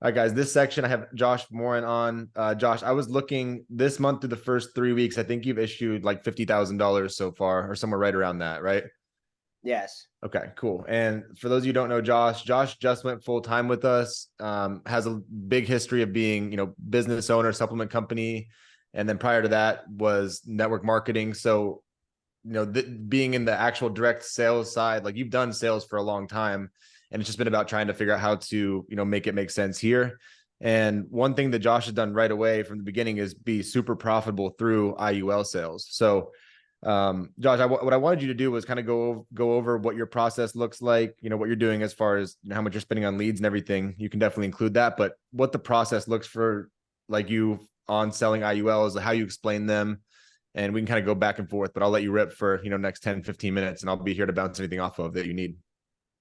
All right, guys, this section I have Josh Morin on. Josh, I was looking this month through the first 3 weeks. I think you've issued like $50,000 so far, or somewhere right around that, right? Yes. Okay, cool. And for those of you who don't know Josh just went full time with us. Has a big history of being, business owner, supplement company, and then prior to that was network marketing. So, being in the actual direct sales side, like you've done sales for a long time, and it's just been about trying to figure out how to, make it make sense here. And one thing that Josh has done right away from the beginning is be super profitable through IUL sales. So Josh, what I wanted you to do was kind of go over what your process looks like, what you're doing as far as how much you're spending on leads and everything. You can definitely include that, but what the process looks for like you on selling IULs, how you explain them, and we can kind of go back and forth, but I'll let you rip for, next 10, 15 minutes, and I'll be here to bounce anything off of that you need.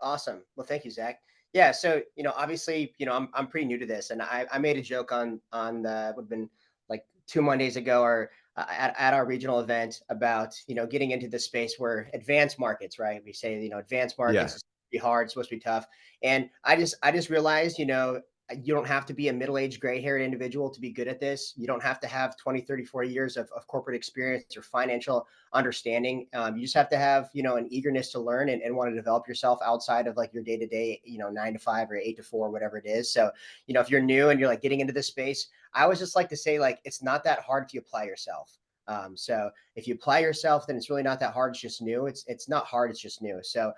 Awesome. Well, thank you, Zach. Yeah. So, obviously, I'm pretty new to this, and I made a joke on the would have been like 2 Mondays ago, or at our regional event about getting into the space where advanced markets, right? We say advanced markets Yeah. is supposed to be hard, it's supposed to be tough, and I just realized you don't have to be a middle-aged gray-haired individual to be good at this. You don't have to have 20, 30, 40 years of corporate experience or financial understanding. You just have to have, an eagerness to learn and want to develop yourself outside of like your day to day, 9 to 5 or 8 to 4, whatever it is. So, if you're new and you're like getting into this space, I always just like to say, like, it's not that hard if you apply yourself. So if you apply yourself, then it's really not that hard. It's just new. It's not hard. It's just new. So,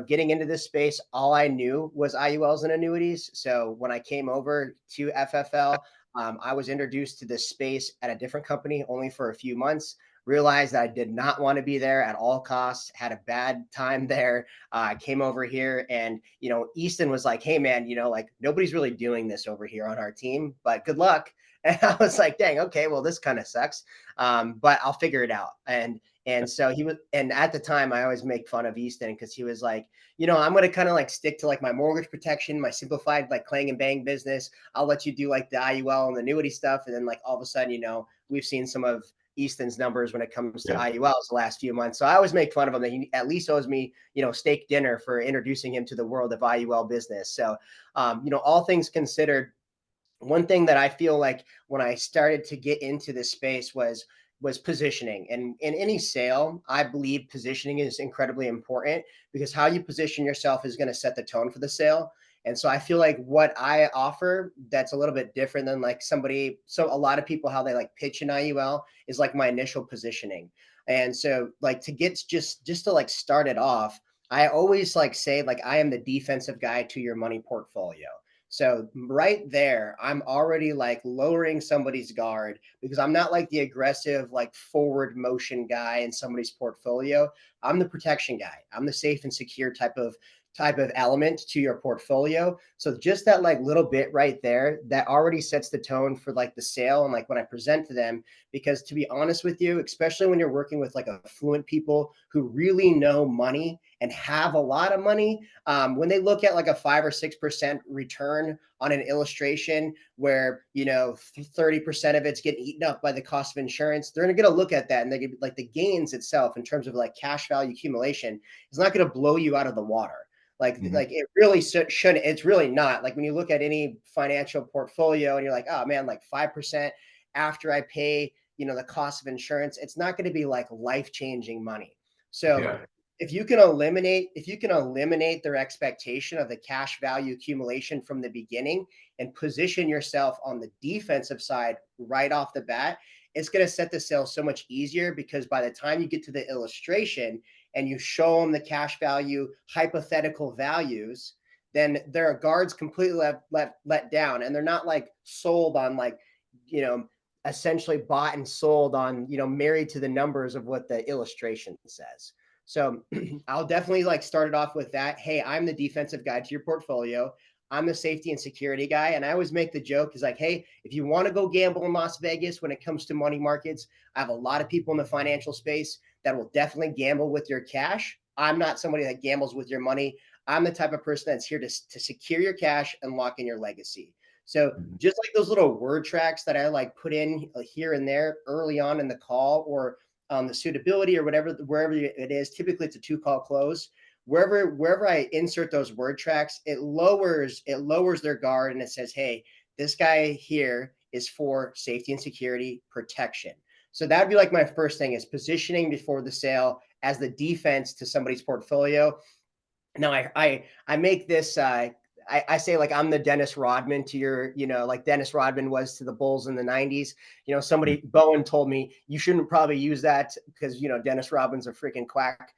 getting into this space, all I knew was IULs and annuities. So when I came over to FFL, I was introduced to this space at a different company only for a few months, realized that I did not want to be there at all costs, had a bad time there. I came over here and, Easton was like, hey, man, like nobody's really doing this over here on our team, but good luck. And I was like, dang, okay, well, this kind of sucks. But I'll figure it out. And so he was, and at the time, I always make fun of Easton because he was like, I'm going to kind of like stick to like my mortgage protection, my simplified like clang and bang business. I'll let you do like the IUL and the annuity stuff. And then like all of a sudden, we've seen some of Easton's numbers when it comes to Yeah. IULs the last few months. So I always make fun of him that he at least owes me, steak dinner for introducing him to the world of IUL business. So, all things considered, one thing that I feel like when I started to get into this space was positioning. And in any sale, I believe positioning is incredibly important because how you position yourself is going to set the tone for the sale. And so I feel like what I offer that's a little bit different than like somebody, so a lot of people, how they like pitch an IUL is like my initial positioning. And so like to get just to like start it off, I always like say like I am the defensive guy to your money portfolio. So right there, I'm already like lowering somebody's guard because I'm not like the aggressive, like forward motion guy in somebody's portfolio. I'm the protection guy. I'm the safe and secure type of element to your portfolio. So just that like little bit right there, that already sets the tone for like the sale and like when I present to them. Because to be honest with you, especially when you're working with like affluent people who really know money and have a lot of money, when they look at like a 5 or 6% return on an illustration where 30% of it's getting eaten up by the cost of insurance, they're going to look at that and they like the gains itself in terms of like cash value accumulation is not going to blow you out of the water. Mhm. Like it really shouldn't. It's really not. Like when you look at any financial portfolio and you're like, oh man, like 5% after I pay the cost of insurance, it's not going to be like life changing money. So Yeah. if you can eliminate their expectation of the cash value accumulation from the beginning and position yourself on the defensive side right off the bat, it's going to set the sale so much easier because by the time you get to the illustration and you show them the cash value hypothetical values, then their guards completely let down and they're not like sold on like you know essentially bought and sold on married to the numbers of what the illustration says. So I'll definitely like start it off with that. Hey, I'm the defensive guy to your portfolio. I'm the safety and security guy. And I always make the joke is like, hey, if you want to go gamble in Las Vegas when it comes to money markets, I have a lot of people in the financial space that will definitely gamble with your cash. I'm not somebody that gambles with your money. I'm the type of person that's here to secure your cash and lock in your legacy. So Mhm. just like those little word tracks that I like put in here and there early on in the call or the suitability or whatever, wherever it is, typically it's a 2 call close. wherever I insert those word tracks, it lowers their guard, and it says, hey, this guy here is for safety and security protection. So that'd be like my first thing, is positioning before the sale as the defense to somebody's portfolio. Now I make this I say, like, I'm the Dennis Rodman to your, like Dennis Rodman was to the Bulls in the 90s. Somebody, Bowen, told me you shouldn't probably use that because, Dennis Rodman's a freaking quack.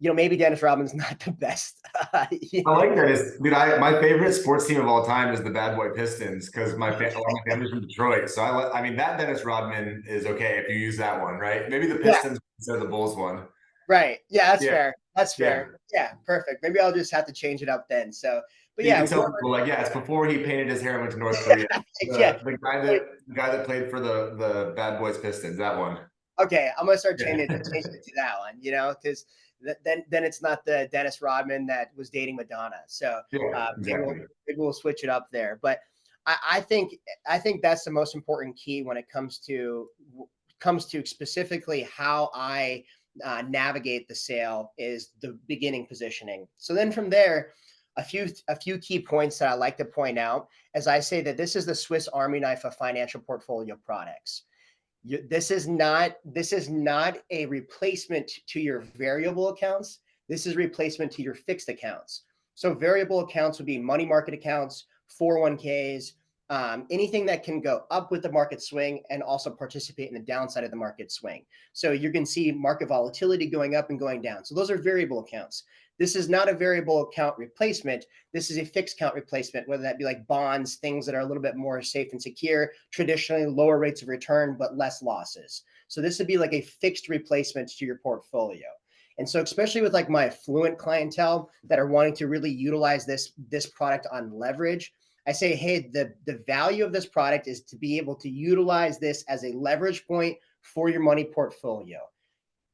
Maybe Dennis Rodman's not the best. I like that. Dude, my favorite sports team of all time is the Bad Boy Pistons because my family's from Detroit. So I mean, that Dennis Rodman is okay if you use that one, right? Maybe the Yeah. Pistons instead of the Bulls one. Right. Yeah, that's Yeah. fair. That's Yeah. fair. Yeah, perfect. Maybe I'll just have to change it up then. So, but You yeah, can tell people, like, yeah, it's before he painted his hair and went to North Korea. yeah. The guy that played for the Bad Boys Pistons, that one. Okay, I'm gonna start changing it to that one, because then it's not the Dennis Rodman that was dating Madonna. So Yeah, exactly. maybe we'll switch it up there. But I think that's the most important key when it comes to specifically how I navigate the sale, is the beginning positioning. So then from there, a few key points that I like to point out, as I say that this is the Swiss Army knife of financial portfolio products. This is not a replacement to your variable accounts. This is replacement to your fixed accounts. So variable accounts would be money market accounts, 401ks, anything that can go up with the market swing and also participate in the downside of the market swing. So you can see market volatility going up and going down. So those are variable accounts. This is not a variable account replacement. This is a fixed account replacement, whether that be like bonds, things that are a little bit more safe and secure, traditionally lower rates of return, but less losses. So this would be like a fixed replacement to your portfolio. And so, especially with like my affluent clientele that are wanting to really utilize this product on leverage, I say, hey, the value of this product is to be able to utilize this as a leverage point for your money portfolio.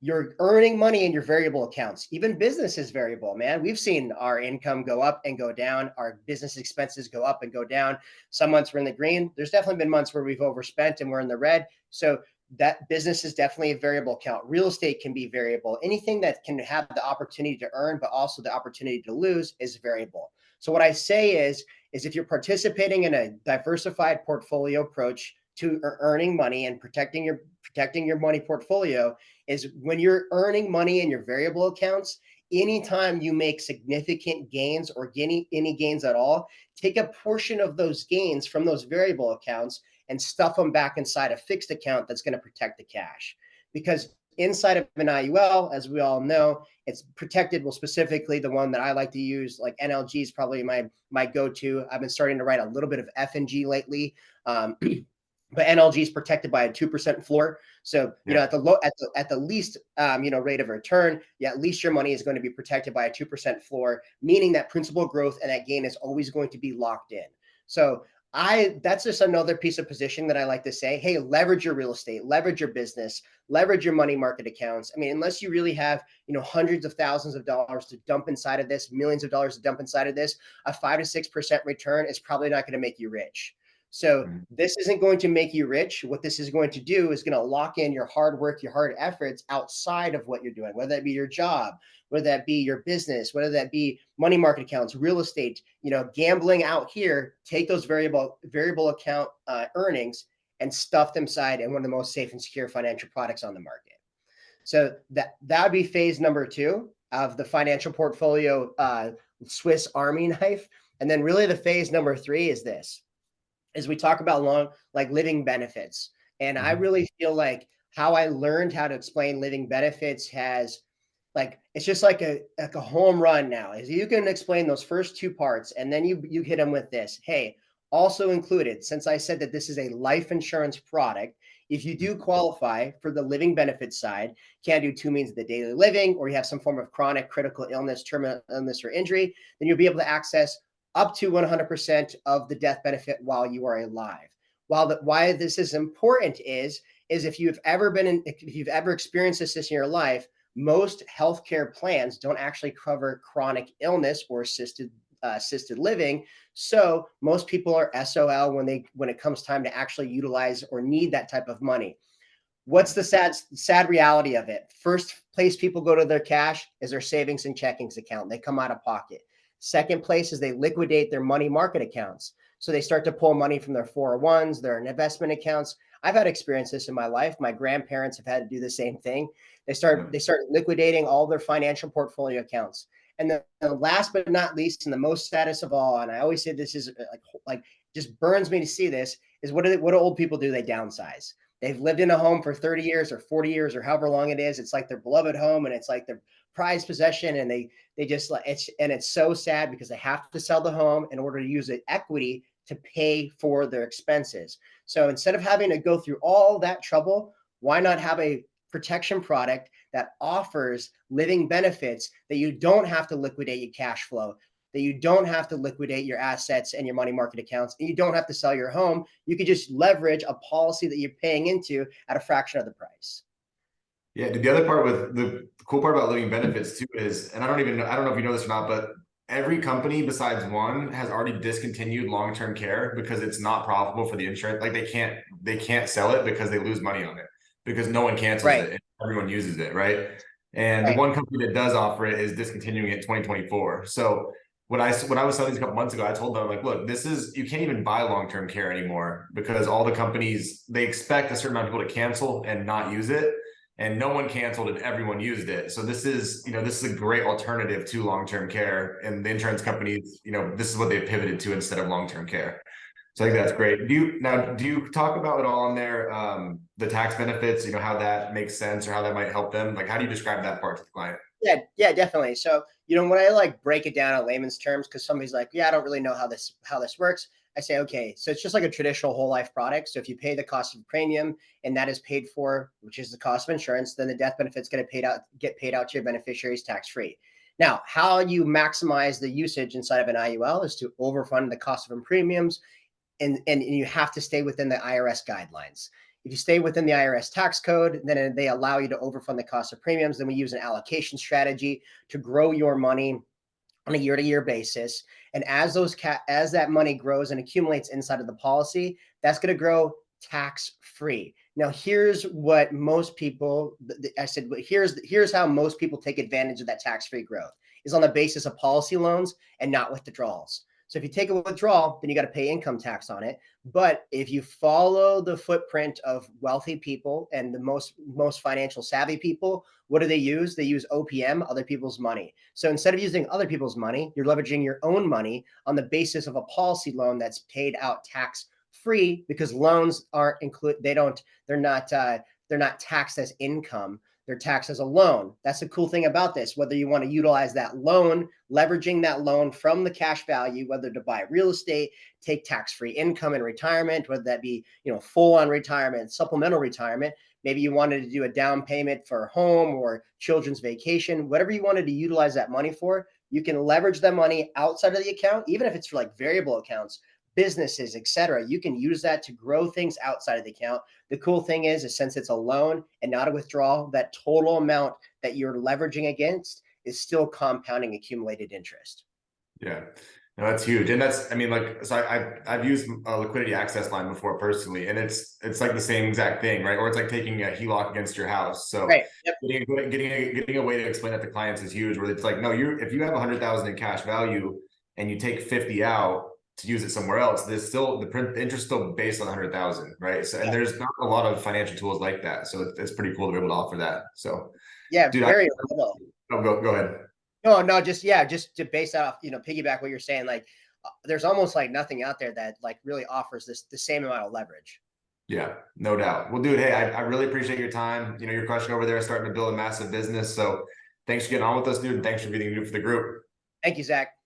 You're earning money in your variable accounts. Even business is variable, man. We've seen our income go up and go down. Our business expenses go up and go down. Some months we're in the green. There's definitely been months where we've overspent and we're in the red. So that business is definitely a variable account. Real estate can be variable. Anything that can have the opportunity to earn, but also the opportunity to lose, is variable. So what I say is if you're participating in a diversified portfolio approach to earning money and protecting your money portfolio, is when you're earning money in your variable accounts, anytime you make significant gains or any gains at all, take a portion of those gains from those variable accounts and stuff them back inside a fixed account that's going to protect the cash. Because inside of an IUL, as we all know, it's protected. Well, specifically the one that I like to use, like NLG, is probably my go-to. I've been starting to write a little bit of F&G lately. But NLG is protected by a 2% floor. So, at the least, rate of return, at least your money is going to be protected by a 2% floor, meaning that principal growth and that gain is always going to be locked in. So that's just another piece of positioning that I like to say, hey, leverage your real estate, leverage your business, leverage your money market accounts. I mean, unless you really have, hundreds of thousands of dollars to dump inside of this, millions of dollars to dump inside of this, a 5 to 6% return is probably not going to make you rich. So this isn't going to make you rich. What this is going to do is going to lock in your hard work, your hard efforts outside of what you're doing, whether that be your job, whether that be your business, whether that be money market accounts, real estate, gambling out here. Take those variable account earnings and stuff them inside in one of the most safe and secure financial products on the market. So that would be phase number 2 of the financial portfolio Swiss Army knife. And then really the phase number 3 is this. As we talk about living benefits. And I really feel like how I learned how to explain living benefits has, it's just like a home run now. Is you can explain those first 2 parts and then you hit them with this. Hey, also included, since I said that this is a life insurance product, if you do qualify for the living benefits side, can do 2 means of the daily living, or you have some form of chronic critical illness, terminal illness, or injury, then you'll be able to access up to 100% of the death benefit while you are alive. Why this is important is if you've ever experienced this in your life, most healthcare plans don't actually cover chronic illness or assisted living. So most people are SOL when it comes time to actually utilize or need that type of money. What's the sad reality of it? First place people go to their cash is their savings and checkings account. They come out of pocket. Second place is they liquidate their money market accounts. So they start to pull money from their 401s, their investment accounts. I've had experience this in my life. My grandparents have had to do the same thing. They start liquidating all their financial portfolio accounts. And the last but not least, and the most saddest of all, and I always say this is like just burns me to see this, is what do old people do? They downsize. They've lived in a home for 30 years or 40 years or however long it is. It's like their beloved home and it's like their prized possession. And they just like it's so sad because they have to sell the home in order to use the equity to pay for their expenses. So instead of having to go through all that trouble, why not have a protection product that offers living benefits that you don't have to liquidate your cash flow, that you don't have to liquidate your assets and your money market accounts, and you don't have to sell your home. You could just leverage a policy that you're paying into at a fraction of the price. Yeah, the other part with the cool part about living benefits too is, and I don't know if you know this or not, but every company besides one has already discontinued long-term care because it's not profitable for the insurance. Like they can't sell it because they lose money on it because no one cancels it and everyone uses it, right? And the one company that does offer it is discontinuing it 2024. So when I was selling these a couple months ago, I told them, like, look, you can't even buy long-term care anymore because all the companies, they expect a certain amount of people to cancel and not use it. And no one canceled and everyone used it. So this is a great alternative to long-term care. And the insurance companies, this is what they pivoted to instead of long-term care. So I think that's great. Do you talk about it all on there, the tax benefits, how that makes sense or how that might help them? Like, how do you describe that part to the client? Yeah, definitely. So, when I break it down in layman's terms, because somebody's like, yeah, I don't really know how this works. I say, okay, so it's just like a traditional whole life product. So if you pay the cost of premium and that is paid for, which is the cost of insurance, then the death benefit's going to get paid out to your beneficiaries tax-free. Now, how you maximize the usage inside of an IUL is to overfund the cost of premiums, and you have to stay within the IRS guidelines. If you stay within the IRS tax code, then they allow you to overfund the cost of premiums. Then we use an allocation strategy to grow your money on a year-to-year basis. And as that money grows and accumulates inside of the policy, that's going to grow tax-free. Now, here's what most people, here's how most people take advantage of that tax-free growth is on the basis of policy loans and not withdrawals. So if you take a withdrawal, then you got to pay income tax on it. But if you follow the footprint of wealthy people and the most financial savvy people, what do they use? They use OPM, other people's money. So instead of using other people's money, you're leveraging your own money on the basis of a policy loan that's paid out tax free because loans aren't included. They're not taxed as income. They're taxed as a loan. That's the cool thing about this. Whether you want to utilize that loan, leveraging that loan from the cash value, whether to buy real estate, take tax-free income in retirement, whether that be, full-on retirement, supplemental retirement. Maybe you wanted to do a down payment for a home or children's vacation, whatever you wanted to utilize that money for, you can leverage that money outside of the account, even if it's for variable accounts, businesses, etc. You can use that to grow things outside of the account. The cool thing is since it's a loan and not a withdrawal, that total amount that you're leveraging against is still compounding accumulated interest. Yeah, no, that's huge. And I've used a liquidity access line before personally, and it's like the same exact thing, right? Or it's like taking a HELOC against your house. So getting a way to explain that to clients is huge, where it's like, no, if you have 100,000 in cash value and you take 50 out to use it somewhere else, there's still the interest still based on 100,000, right? So, and there's not a lot of financial tools like that. So it's pretty cool to be able to offer that. So yeah, dude, very go ahead. No, just to base that off, piggyback what you're saying, there's almost nothing out there that really offers the same amount of leverage. Yeah, no doubt. Well, dude, hey, I really appreciate your time. You're crushing over there, starting to build a massive business. So thanks for getting on with us, dude. And thanks for being new for the group. Thank you, Zach.